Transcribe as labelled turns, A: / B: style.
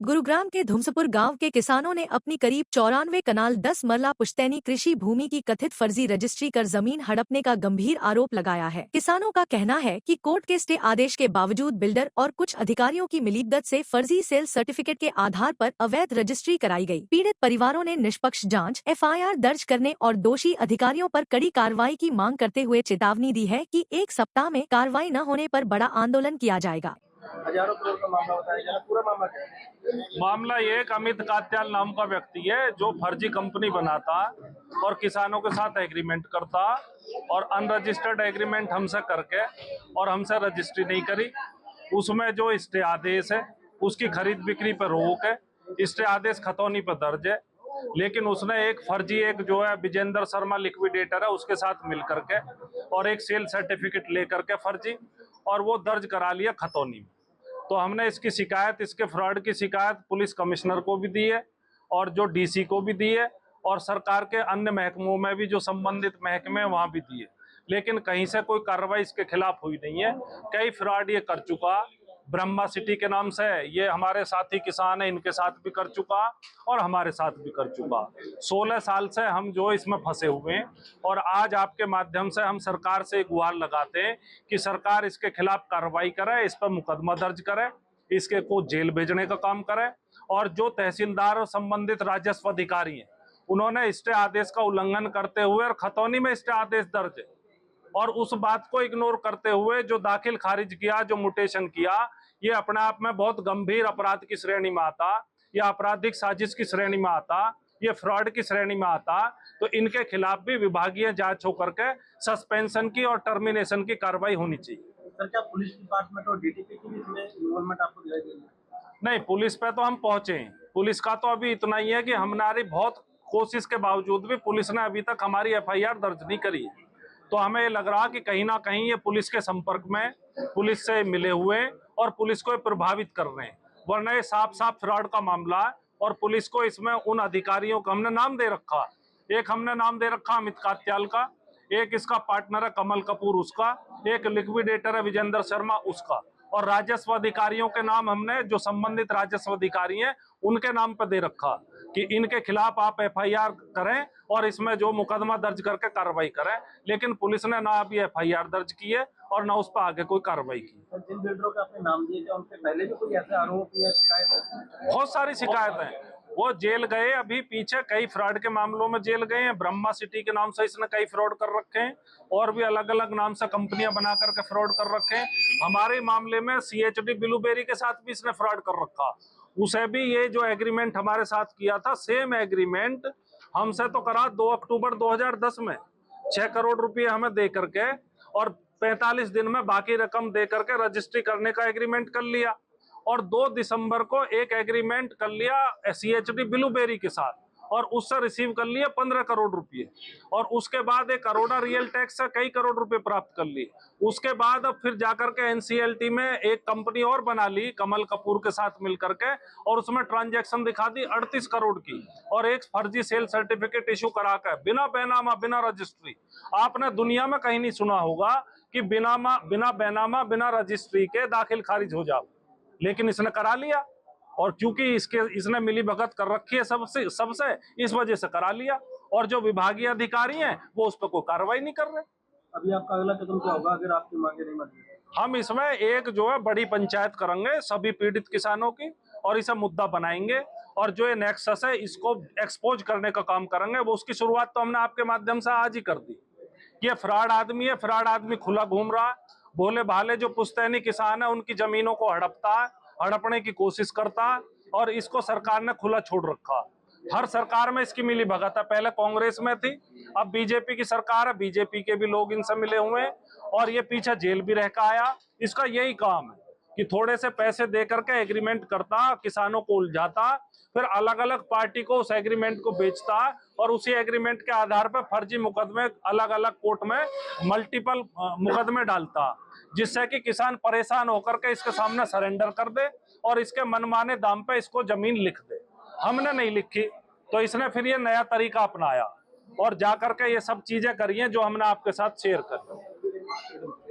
A: गुरुग्राम के धुमसपुर गांव के किसानों ने अपनी करीब 94 कनाल 10 मरला पुश्तैनी कृषि भूमि की कथित फर्जी रजिस्ट्री कर जमीन हड़पने का गंभीर आरोप लगाया है। किसानों का कहना है कि कोर्ट के स्टे आदेश के बावजूद बिल्डर और कुछ अधिकारियों की मिलीभगत से फर्जी सेल सर्टिफिकेट के आधार पर अवैध रजिस्ट्री कराई गई। पीड़ित परिवारों ने निष्पक्ष जाँच, FIR दर्ज करने और दोषी अधिकारियों पर कड़ी कार्रवाई की मांग करते हुए चेतावनी दी है कि 1 सप्ताह में कार्रवाई न होने पर बड़ा आंदोलन किया जाएगा।
B: हजारों करोड़ का मामला बताया जा रहा है, पूरा मामला क्या है?
C: मामला ये एक अमित कात्याल नाम का व्यक्ति है जो फर्जी कंपनी बनाता और किसानों के साथ एग्रीमेंट करता और अनरजिस्टर्ड एग्रीमेंट हमसे करके और हमसे रजिस्ट्री नहीं करी। उसमें जो स्टे आदेश है उसकी खरीद बिक्री पर रोक है, स्टे आदेश खतौनी पर दर्ज है, लेकिन उसने एक फर्जी एक जो है विजेंद्र शर्मा लिक्विडेटर है उसके साथ मिल करके और एक सेल सर्टिफिकेट लेकर के फर्जी और वो दर्ज करा लिया खतौनी में। तो हमने इसकी शिकायत, इसके फ्रॉड की शिकायत पुलिस कमिश्नर को भी दी है और जो DC को भी दी है और सरकार के अन्य महकमों में भी जो संबंधित महकमे वहां भी दी है, लेकिन कहीं से कोई कार्रवाई इसके खिलाफ हुई नहीं है। कई फ्रॉड ये कर चुका, ब्रह्मा सिटी के नाम से ये हमारे साथी किसान है, इनके साथ भी कर चुका और हमारे साथ भी कर चुका। 16 साल से हम जो इसमें फंसे हुए हैं और आज आपके माध्यम से हम सरकार से गुहार लगाते हैं कि सरकार इसके खिलाफ कार्रवाई करे, इस पर मुकदमा दर्ज करे, इसके को जेल भेजने का काम करे और जो तहसीलदार और संबंधित राजस्व अधिकारी हैं उन्होंने स्टे आदेश का उल्लंघन करते हुए और खतौनी में स्टे आदेश दर्ज है और उस बात को इग्नोर करते हुए जो दाखिल खारिज किया, जो म्यूटेशन किया, ये अपने आप में बहुत गंभीर अपराध की श्रेणी में आता, या आपराधिक साजिश की श्रेणी में आता, ये फ्रॉड की श्रेणी में आता। तो इनके खिलाफ भी विभागीय जांच होकर के सस्पेंशन की और टर्मिनेशन की कार्रवाई होनी चाहिए।
B: सर, क्या पुलिस डिपार्टमेंट और DTP की भी इसमें इन्वॉल्वमेंट आपको दिखाई दे रही है?
C: नहीं, पुलिस पे तो हम पहुंचे हैं। पुलिस का तो अभी इतना ही है कि हमारी बहुत कोशिश के बावजूद भी पुलिस ने अभी तक हमारी FIR दर्ज नहीं करी है। तो हमें ये लग रहा कि कहीं ना कहीं ये पुलिस के संपर्क में, पुलिस से मिले हुए और पुलिस को प्रभावित कर रहे हैं, वरना ये साफ साफ फ्रॉड का मामला है। और पुलिस को इसमें उन अधिकारियों का हमने नाम दे रखा, एक हमने नाम दे रखा अमित कात्याल का, एक इसका पार्टनर है कमल कपूर उसका, एक लिक्विडेटर है विजेंद्र शर्मा उसका, और राजस्व अधिकारियों के नाम हमने जो संबंधित राजस्व अधिकारी हैं उनके नाम पर दे रखा कि इनके खिलाफ आप FIR करें और इसमें जो मुकदमा दर्ज करके कार्रवाई करें। लेकिन पुलिस ने ना अभी FIR दर्ज की है और ना उस पर आगे कोई कार्रवाई की।
B: जिन बिल्डरों का आपने नाम दिए थे उनसे पहले भी कोई ऐसे आरोप या शिकायत है?
C: बहुत सारी शिकायतें, वो जेल गए, अभी पीछे कई फ्रॉड के मामलों में जेल गए हैं। ब्रह्मा सिटी के नाम से इसने कई फ्रॉड कर रखे हैं और भी अलग अलग नाम से कंपनियां बना करके फ्रॉड कर रखे हैं। हमारे मामले में CHD ब्लूबेरी के साथ भी इसने फ्रॉड कर रखा। उसे भी ये जो एग्रीमेंट हमारे साथ किया था, सेम एग्रीमेंट हमसे तो करा 2 अक्टूबर 2010 में 6 करोड़ रुपए हमें दे करके और 45 दिन में बाकी रकम दे करके रजिस्ट्री करने का एग्रीमेंट कर लिया और 2 दिसंबर को एक एग्रीमेंट कर लिया CHD ब्लूबेरी के साथ और उससे रिसीव कर लिए 15 करोड़ रुपए और उसके बाद एक करोड़ा रियल टैक्स से कई करोड़ रुपए प्राप्त कर लिए। उसके बाद अब फिर जाकर के NCLT में एक कंपनी और बना ली कमल कपूर के साथ मिल करके और उसमें ट्रांजैक्शन दिखा दी 38 करोड़ की और एक फर्जी सेल सर्टिफिकेट इशू करा कर बिना बैनामा, बिना रजिस्ट्री। आपने दुनिया में कहीं नहीं सुना होगा कि बिना बैनामा, बिना रजिस्ट्री के दाखिल खारिज हो जाओ, लेकिन इसने करा लिया और क्योंकि इसने मिली भगत कर रखी है सबसे इस वजह से करा लिया और जो विभागीय अधिकारी हैं वो उस पर कोई कार्रवाई नहीं कर रहे।
B: अभी आपका अगला कदम क्या होगा अगर आपकी मांगे नहीं मंजूर?
C: हम इसमें एक जो है बड़ी पंचायत करेंगे सभी पीड़ित किसानों की और इसे मुद्दा बनाएंगे और जो ये नेक्सस है इसको एक्सपोज करने का काम करेंगे। वो उसकी शुरुआत तो हमने आपके माध्यम से आज ही कर दी। ये फ्रॉड आदमी है, फ्रॉड आदमी खुला घूम रहा है, भोले भाले जो पुश्तैनी किसान है उनकी जमीनों को हड़पता है, हड़पने की कोशिश करता और इसको सरकार ने खुला छोड़ रखा। हर सरकार में इसकी मिली भगत है, पहले कांग्रेस में थी, अब BJP की सरकार है, BJP के भी लोग इनसे मिले हुए हैं और ये पीछे जेल भी रह का आया। इसका यही काम है कि थोड़े से पैसे दे करके एग्रीमेंट करता, किसानों को उलझाता, फिर अलग अलग पार्टी को उस एग्रीमेंट को बेचता और उसी एग्रीमेंट के आधार पर फर्जी मुकदमे अलग अलग कोर्ट में मल्टीपल मुकदमे डालता, जिससे कि किसान परेशान होकर के इसके सामने सरेंडर कर दे और इसके मनमाने दाम पे इसको जमीन लिख दे। हमने नहीं लिखी तो इसने फिर ये नया तरीका अपनाया और जाकर के ये सब चीजें करी हैं जो हमने आपके साथ शेयर कर दी।